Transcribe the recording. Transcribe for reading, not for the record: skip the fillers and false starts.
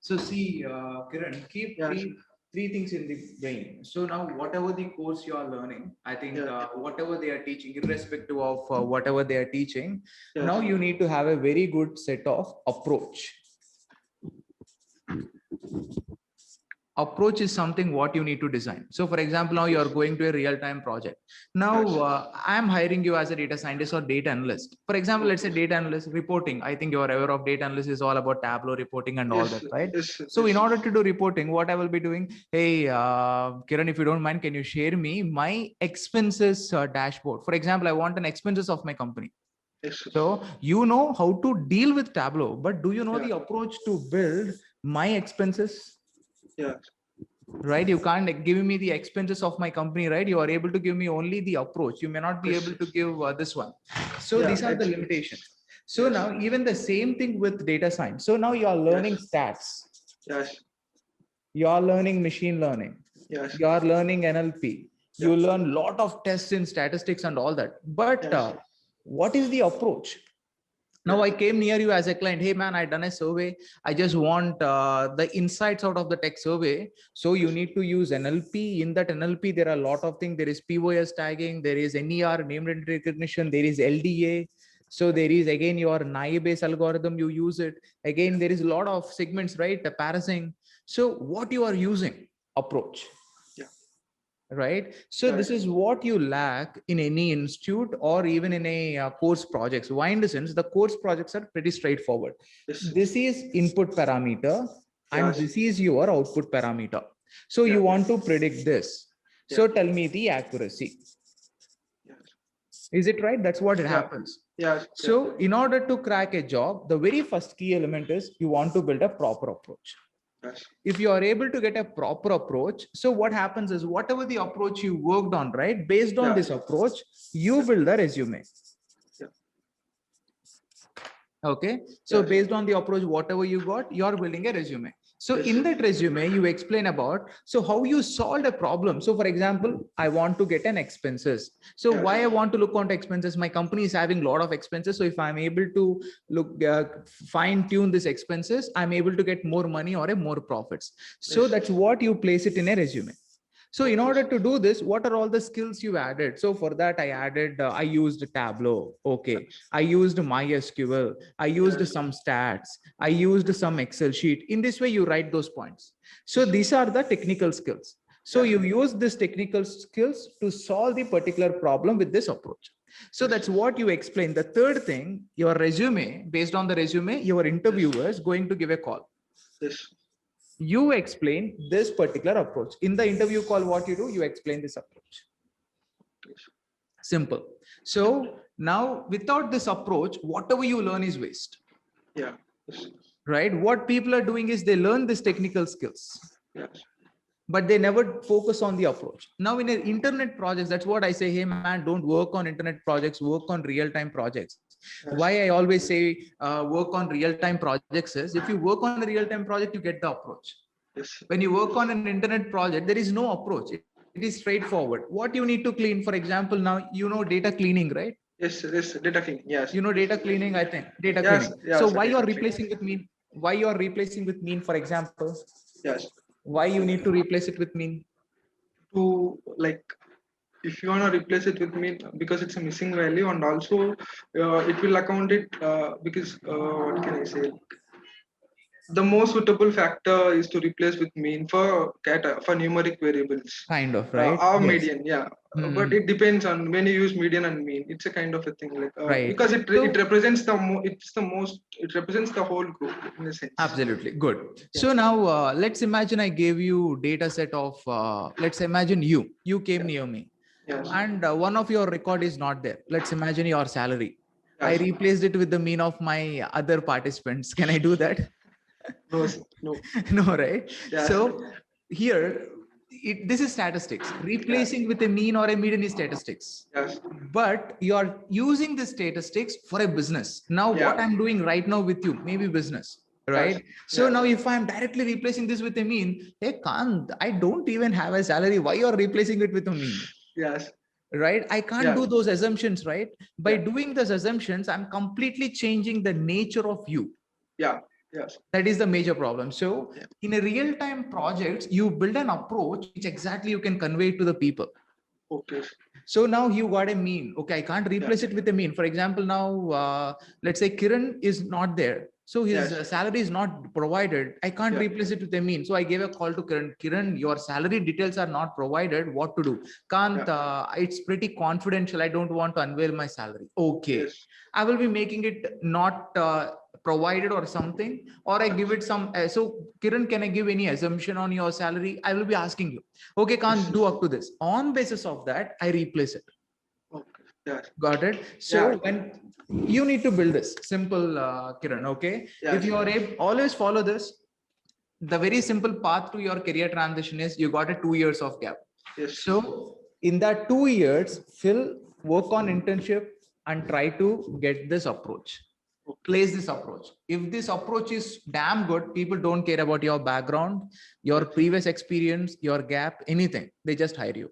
So see, Kiran, keep Yeah. three things in the brain. So now, whatever the course you are learning, I think Yeah. whatever they are teaching, irrespective of whatever they are teaching, Yes. now you need to have a very good set of approach. Approach is something what you need to design. So for example, now you are going to a real-time project. Now Yes. I am hiring you as a data scientist or data analyst. For example, let's say data analyst reporting. I think you are aware of data analyst is all about Tableau reporting and all Yes. that, right? Yes. So in Yes. order to do reporting, what I will be doing, hey, Kiran, if you don't mind, can you share me my expenses dashboard? For example, I want an expenses of my company. Yes. So you know how to deal with Tableau, but do you know Yeah. the approach to build my expenses? Yeah. Right, you can't give me the expenses of my company, right? You are able to give me only the approach. You may not be Yes. able to give this one. So Yeah. these are the Actually. limitations. So Yes. now even the same thing with data science. So now you are learning Yes. stats, Yes. you are learning machine learning, Yes. you are learning NLP, Yeah. you learn lot of tests in statistics and all that, but Yes. what is the approach? Now I came near you as a client. Hey man, I done a survey. I just want the insights out of the tech survey. So you need to use NLP. In that NLP, there are a lot of things. There is POS tagging. There is NER, name entity recognition. There is LDA. So there is again your NAI based algorithm. You use it. Again, there is a lot of segments, right? The parsing. So what you are using? Approach. Right, so this is what you lack in any institute or even in a course projects. Why? In the sense, the course projects are pretty straightforward. This is input parameter and this is your output parameter. So you want to predict this, so tell me the accuracy. Is it right? That's what it happens. So in order to crack a job, the very first key element is you want to build a proper approach. If you are able to get a proper approach, so what happens is whatever the approach you worked on, right, based on this approach, you build the resume. Okay, so based on the approach, whatever you got, you're building a resume. So in that resume, you explain about so how you solved a problem. So for example, I want to get an expenses. So why I want to look on expenses? My company is having a lot of expenses. So if I'm able to look fine tune this expenses, I'm able to get more money or a more profits. So that's what you place it in a resume. So in order to do this, what are all the skills you added? So for that, I used Tableau. Okay. I used MySQL. I used some stats. I used some Excel sheet. In this way, you write those points. So these are the technical skills. So you use this technical skills to solve the particular problem with this approach. So that's what you explain. The third thing, your resume, based on the resume, your interviewer is going to give a call. You explain this particular approach. In the interview call, what you do, you explain this approach. Simple. So now without this approach, whatever you learn is waste. Right? What people are doing is they learn these technical skills. But they never focus on the approach. Now in an internet projects, that's what I say, hey man, don't work on internet projects, work on real-time projects. Why I always say work on real-time projects is if you work on a real-time project, you get the approach. When you work on an internet project, there is no approach. It is straightforward. What you need to clean, for example, now you know data cleaning, right? Yes, data cleaning. Yes. You know data cleaning, I think. Data cleaning. So why you are replacing with mean? Why you are replacing with mean, for example? Yes. Why you need to replace it with mean? To like, if you want to replace it with mean, because it's a missing value, and also it will account it because what can I say? The most suitable factor is to replace with mean for numeric variables. Kind of, right? Or Yes. median, yeah. But it depends on when you use median and mean. It's a kind of a thing, like Right. because it So- represents it represents the whole group in a sense. Absolutely. Good. So now let's imagine I gave you data set of, let's imagine you came near me. Yes. And one of your record is not there. Let's imagine your salary. I Yes. replaced it with the mean of my other participants. Can I do that? No, no. No, right? Yes. So here, this is statistics. Replacing with a mean or a median is statistics. Yes. But you're using the statistics for a business. Now, what I'm doing right now with you, maybe business, right? So now if I'm directly replacing this with a mean, hey, Kant, I don't even have a salary. Why you're replacing it with a mean? Yes. Right? I can't do those assumptions, right? By doing those assumptions, I'm completely changing the nature of you. Yeah. Yes. That is the major problem. So Yeah. in a real-time projects, you build an approach which exactly you can convey to the people. Okay. So now you got a mean. Okay, I can't replace it with a mean. For example, now let's say Kiran is not there. So his Yes. salary is not provided. I can't Yeah. replace it with a mean. So I gave a call to Kiran. Kiran, your salary details are not provided. What to do? Can't, it's pretty confidential. I don't want to unveil my salary. Okay. Yes. I will be making it not provided or something, or I give it some. So Kiran, can I give any assumption on your salary? I will be asking you. Okay, can't do up to this. On basis of that, I replace it. Okay. Yes. Got it. So Yeah. when you need to build this simple, Kiran, okay. Yes. If you are able, always follow this. The very simple path to your career transition is you got a 2 years of gap. Yes. So in that 2 years, Phil, work on internship and try to get this approach. Okay. Place this approach. If this approach is damn good, people don't care about your background, your previous experience, your gap, anything. They just hire you.